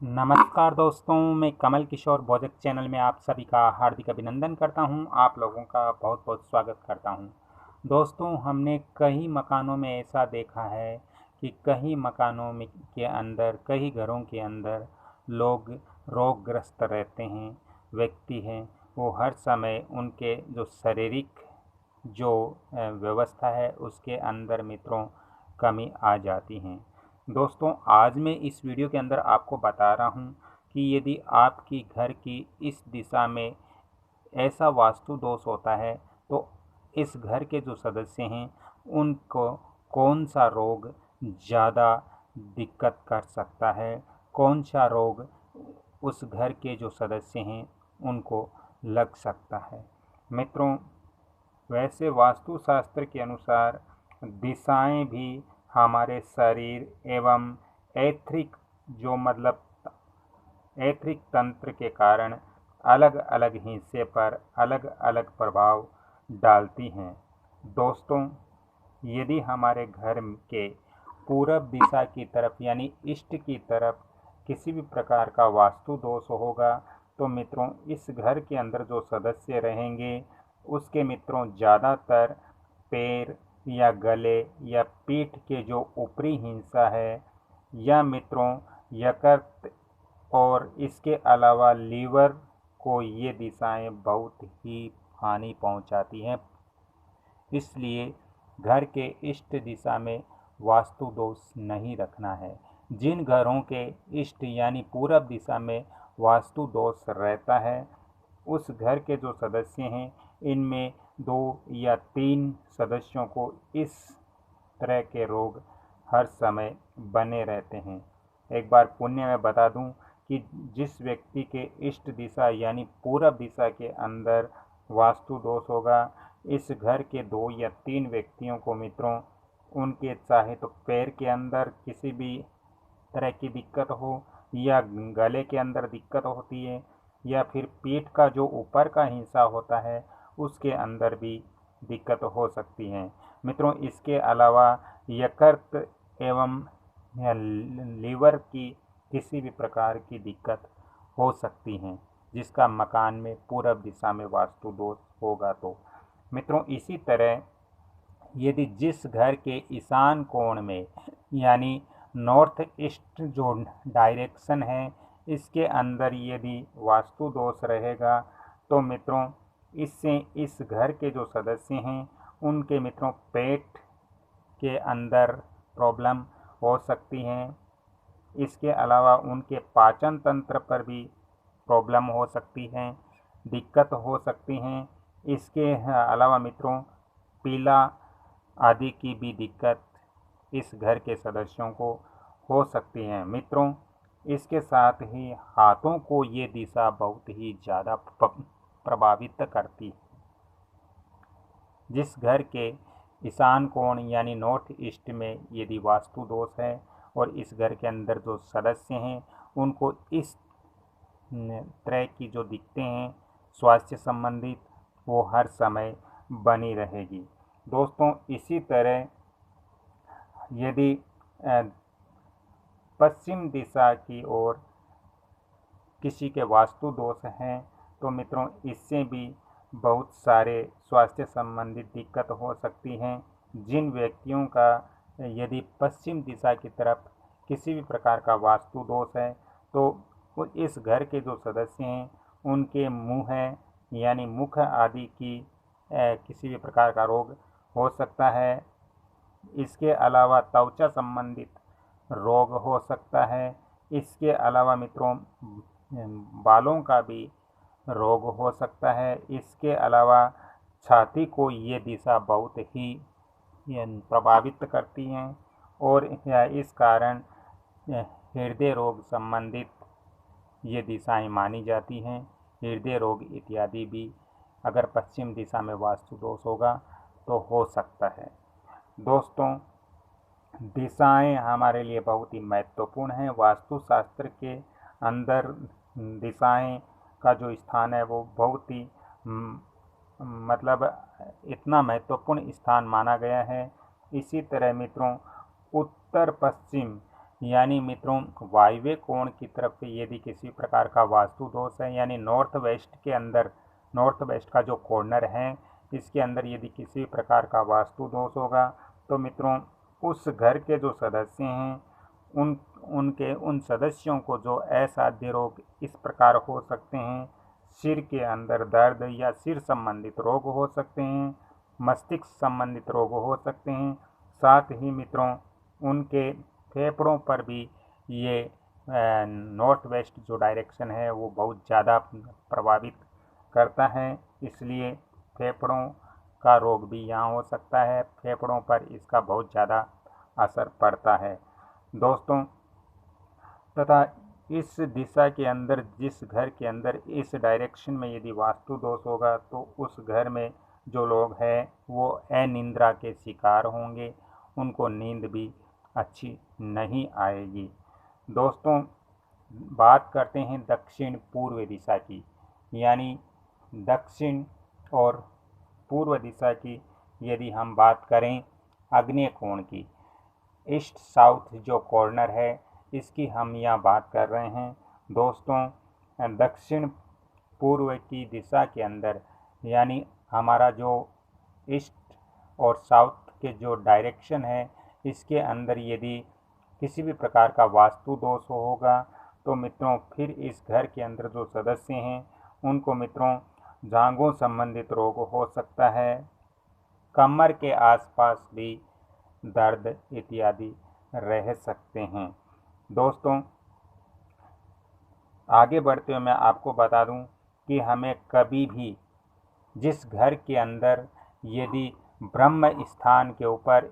नमस्कार दोस्तों, मैं कमल किशोर भोजक चैनल में आप सभी का हार्दिक अभिनंदन करता हूं। आप लोगों का बहुत बहुत स्वागत करता हूं। दोस्तों, हमने कई मकानों में ऐसा देखा है कि कई मकानों में के अंदर, कई घरों के अंदर लोग रोगग्रस्त रहते हैं। व्यक्ति हैं वो हर समय उनके जो शारीरिक जो व्यवस्था है उसके अंदर मित्रों कमी आ जाती हैं। दोस्तों, आज मैं इस वीडियो के अंदर आपको बता रहा हूं कि यदि आपकी घर की इस दिशा में ऐसा वास्तु दोष होता है तो इस घर के जो सदस्य हैं उनको कौन सा रोग ज़्यादा दिक्कत कर सकता है, कौन सा रोग उस घर के जो सदस्य हैं उनको लग सकता है। मित्रों, वैसे वास्तुशास्त्र के अनुसार दिशाएं भी हमारे शरीर एवं ऐथरिक जो मतलब ऐथरिक तंत्र के कारण अलग अलग हिस्से पर अलग अलग प्रभाव डालती हैं। दोस्तों, यदि हमारे घर के पूरब दिशा की तरफ यानी ईस्ट की तरफ किसी भी प्रकार का वास्तु दोष होगा तो मित्रों इस घर के अंदर जो सदस्य रहेंगे उसके मित्रों ज़्यादातर पैर या गले या पीठ के जो ऊपरी हिस्सा है या मित्रों यकृत और इसके अलावा लीवर को ये दिशाएं बहुत ही हानि पहुंचाती हैं। इसलिए घर के इष्ट दिशा में वास्तु दोष नहीं रखना है। जिन घरों के इष्ट यानी पूरब दिशा में वास्तु दोष रहता है उस घर के जो सदस्य हैं इनमें 2 या 3 सदस्यों को इस तरह के रोग हर समय बने रहते हैं। एक बार पुण्य में बता दूं कि जिस व्यक्ति के इष्ट दिशा यानी पूरब दिशा के अंदर वास्तु दोष होगा, इस घर के 2 या 3 व्यक्तियों को मित्रों उनके चाहे तो पैर के अंदर किसी भी तरह की दिक्कत हो या गले के अंदर दिक्कत होती है या फिर पीठ का जो ऊपर का हिस्सा होता है उसके अंदर भी दिक्कत हो सकती है। मित्रों, इसके अलावा यकृत एवं लीवर की किसी भी प्रकार की दिक्कत हो सकती है जिसका मकान में पूरब दिशा में वास्तु दोष होगा तो। मित्रों, इसी तरह यदि जिस घर के ईशान कोण में यानी नॉर्थ ईस्ट जो डायरेक्शन है इसके अंदर यदि वास्तु दोष रहेगा तो मित्रों इससे इस घर के जो सदस्य हैं उनके मित्रों पेट के अंदर प्रॉब्लम हो सकती हैं। इसके अलावा उनके पाचन तंत्र पर भी प्रॉब्लम हो सकती है, दिक्कत हो सकती हैं। इसके अलावा मित्रों पीला आदि की भी दिक्कत इस घर के सदस्यों को हो सकती है। मित्रों, इसके साथ ही हाथों को ये दिशा बहुत ही ज़्यादा प्रभावित करती है। जिस घर के ईशान कोण यानी नॉर्थ ईस्ट में यदि वास्तु दोष है और इस घर के अंदर जो सदस्य हैं उनको इस तरह की जो दिक्कतें हैं स्वास्थ्य संबंधित वो हर समय बनी रहेगी। दोस्तों, इसी तरह यदि पश्चिम दिशा की ओर किसी के वास्तु दोष हैं तो मित्रों इससे भी बहुत सारे स्वास्थ्य संबंधित दिक्कत हो सकती हैं। जिन व्यक्तियों का यदि पश्चिम दिशा की तरफ किसी भी प्रकार का वास्तु दोष है तो इस घर के जो सदस्य हैं उनके मुंह है यानी मुख आदि की किसी भी प्रकार का रोग हो सकता है। इसके अलावा त्वचा संबंधित रोग हो सकता है। इसके अलावा मित्रों बालों का भी रोग हो सकता है। इसके अलावा छाती को ये दिशा बहुत ही प्रभावित करती हैं और इस कारण हृदय रोग संबंधित ये दिशाएं मानी जाती हैं। हृदय रोग इत्यादि भी अगर पश्चिम दिशा में वास्तु दोष होगा तो हो सकता है। दोस्तों, दिशाएं हमारे लिए बहुत ही महत्वपूर्ण हैं। वास्तुशास्त्र के अंदर दिशाएं का जो स्थान है वो बहुत ही मतलब इतना महत्वपूर्ण स्थान माना गया है। इसी तरह मित्रों उत्तर पश्चिम यानी मित्रों वायव्य कोण की तरफ से यदि किसी प्रकार का वास्तु दोष है, यानी नॉर्थ वेस्ट के अंदर, नॉर्थ वेस्ट का जो कॉर्नर है इसके अंदर यदि किसी प्रकार का वास्तु दोष होगा तो मित्रों उस घर के जो सदस्य हैं उन सदस्यों को जो असाध्य रोग इस प्रकार हो सकते हैं, सिर के अंदर दर्द या सिर संबंधित रोग हो सकते हैं, मस्तिष्क संबंधित रोग हो सकते हैं। साथ ही मित्रों उनके फेफड़ों पर भी ये नॉर्थ वेस्ट जो डायरेक्शन है वो बहुत ज़्यादा प्रभावित करता है, इसलिए फेफड़ों का रोग भी यहाँ हो सकता है। फेफड़ों पर इसका बहुत ज़्यादा असर पड़ता है दोस्तों। तथा इस दिशा के अंदर, जिस घर के अंदर इस डायरेक्शन में यदि वास्तु दोष होगा तो उस घर में जो लोग हैं वो अनिद्रा के शिकार होंगे, उनको नींद भी अच्छी नहीं आएगी। दोस्तों बात करते हैं दक्षिण पूर्व दिशा की, यानी दक्षिण और पूर्व दिशा की यदि हम बात करें आग्नेय कोण की, ईस्ट साउथ जो कॉर्नर है इसकी हम यहाँ बात कर रहे हैं दोस्तों। दक्षिण पूर्व की दिशा के अंदर, यानी हमारा जो ईस्ट और साउथ के जो डायरेक्शन है इसके अंदर यदि किसी भी प्रकार का वास्तु दोष होगा तो मित्रों फिर इस घर के अंदर जो सदस्य हैं उनको मित्रों जांघों संबंधित रोग हो सकता है, कमर के आसपास भी दर्द इत्यादि रह सकते हैं। दोस्तों आगे बढ़ते हुए मैं आपको बता दूं कि हमें कभी भी जिस घर के अंदर यदि ब्रह्म स्थान के ऊपर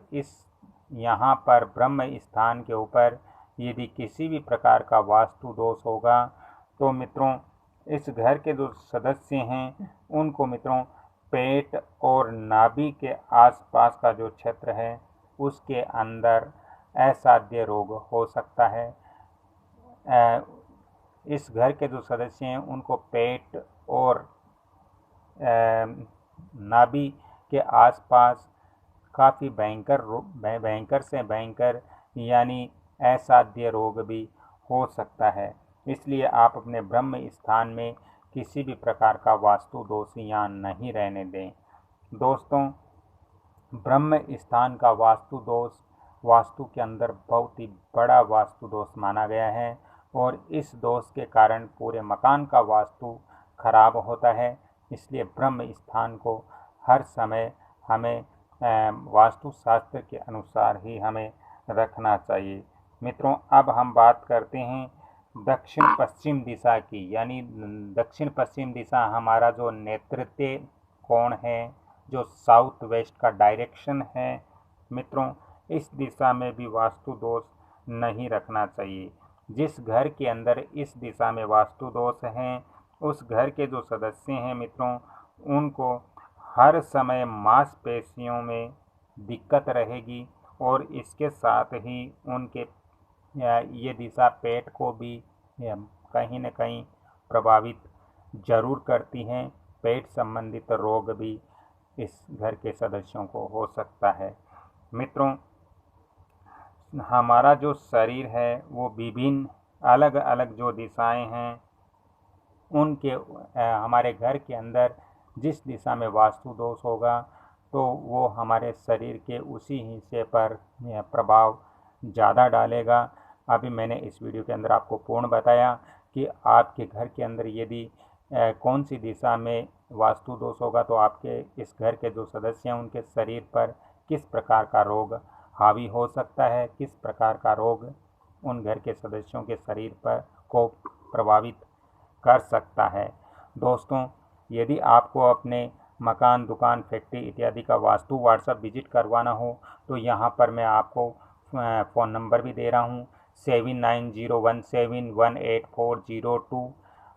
यहाँ पर ब्रह्म स्थान के ऊपर यदि किसी भी प्रकार का वास्तु दोष होगा तो मित्रों इस घर के जो सदस्य हैं उनको मित्रों पेट और नाभि के आसपास का जो क्षेत्र है उसके अंदर असाध्य रोग हो सकता है। इस घर के जो सदस्य हैं उनको पेट और नाभि के आसपास काफ़ी भयंकर से भयंकर यानी असाध्य रोग भी हो सकता है, इसलिए आप अपने ब्रह्म स्थान में किसी भी प्रकार का वास्तु दोष यहाँ नहीं रहने दें। दोस्तों ब्रह्म स्थान का वास्तु दोष वास्तु के अंदर बहुत ही बड़ा वास्तु दोष माना गया है और इस दोष के कारण पूरे मकान का वास्तु खराब होता है, इसलिए ब्रह्म स्थान को हर समय हमें वास्तु शास्त्र के अनुसार ही हमें रखना चाहिए। मित्रों अब हम बात करते हैं दक्षिण पश्चिम दिशा की, यानी दक्षिण पश्चिम दिशा हमारा जो नेतृत्व कोण है, जो साउथ वेस्ट का डायरेक्शन है मित्रों, इस दिशा में भी वास्तु दोष नहीं रखना चाहिए। जिस घर के अंदर इस दिशा में वास्तु दोष हैं उस घर के जो सदस्य हैं मित्रों उनको हर समय मांसपेशियों में दिक्कत रहेगी और इसके साथ ही उनके ये दिशा पेट को भी कहीं न कहीं प्रभावित जरूर करती हैं। पेट संबंधित रोग भी इस घर के सदस्यों को हो सकता है। मित्रों हमारा जो शरीर है वो विभिन्न अलग अलग जो दिशाएं हैं उनके हमारे घर के अंदर जिस दिशा में वास्तु दोष होगा तो वो हमारे शरीर के उसी हिस्से पर प्रभाव ज़्यादा डालेगा। अभी मैंने इस वीडियो के अंदर आपको पूर्ण बताया कि आपके घर के अंदर यदि कौन सी दिशा में वास्तु दोष होगा तो आपके इस घर के जो सदस्य हैं उनके शरीर पर किस प्रकार का रोग हावी हो सकता है, किस प्रकार का रोग उन घर के सदस्यों के शरीर पर को प्रभावित कर सकता है। दोस्तों यदि आपको अपने मकान, दुकान, फैक्ट्री इत्यादि का वास्तु व्हाट्सएप विजिट करवाना हो तो यहाँ पर मैं आपको फ़ोन नंबर भी दे रहा हूँ 7901718402।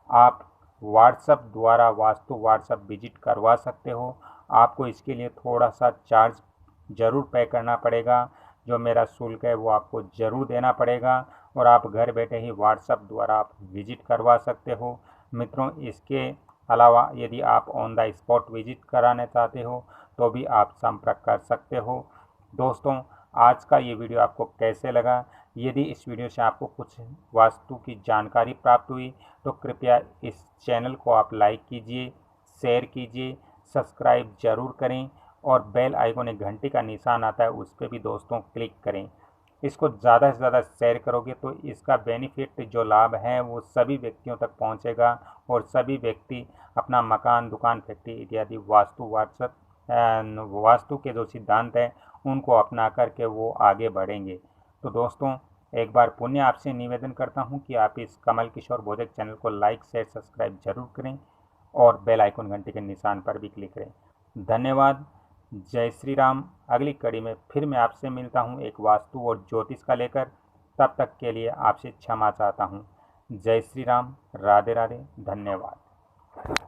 आप व्हाट्सएप द्वारा वास्तु व्हाट्सएप विजिट करवा सकते हो। आपको इसके लिए थोड़ा सा चार्ज ज़रूर पे करना पड़ेगा, जो मेरा शुल्क है वो आपको ज़रूर देना पड़ेगा और आप घर बैठे ही व्हाट्सएप द्वारा आप विजिट करवा सकते हो। मित्रों इसके अलावा यदि आप ऑन द स्पॉट विजिट कराना चाहते हो तो भी आप संपर्क कर सकते हो। दोस्तों आज का ये वीडियो आपको कैसे लगा यदि इस वीडियो से आपको कुछ वास्तु की जानकारी प्राप्त हुई तो कृपया इस चैनल को आप लाइक कीजिए, शेयर कीजिए, सब्सक्राइब जरूर करें और बेल आइकन एक घंटी का निशान आता है उस पर भी दोस्तों क्लिक करें। इसको ज़्यादा से ज़्यादा शेयर करोगे तो इसका बेनिफिट जो लाभ है वो सभी व्यक्तियों तक पहुंचेगा और सभी व्यक्ति अपना मकान, दुकान, फैक्ट्री इत्यादि वास्तु के जो सिद्धांत हैं उनको अपना करके वो आगे बढ़ेंगे। तो दोस्तों एक बार पुण्य आपसे निवेदन करता हूं कि आप इस कमल किशोर बोधक चैनल को लाइक, शेयर, सब्सक्राइब जरूर करें और बेल आइकन घंटे के निशान पर भी क्लिक करें। धन्यवाद। जय श्री राम। अगली कड़ी में फिर मैं आपसे मिलता हूं एक वास्तु और ज्योतिष का लेकर। तब तक के लिए आपसे क्षमा चाहता हूं। जय श्री राम। राधे राधे। धन्यवाद।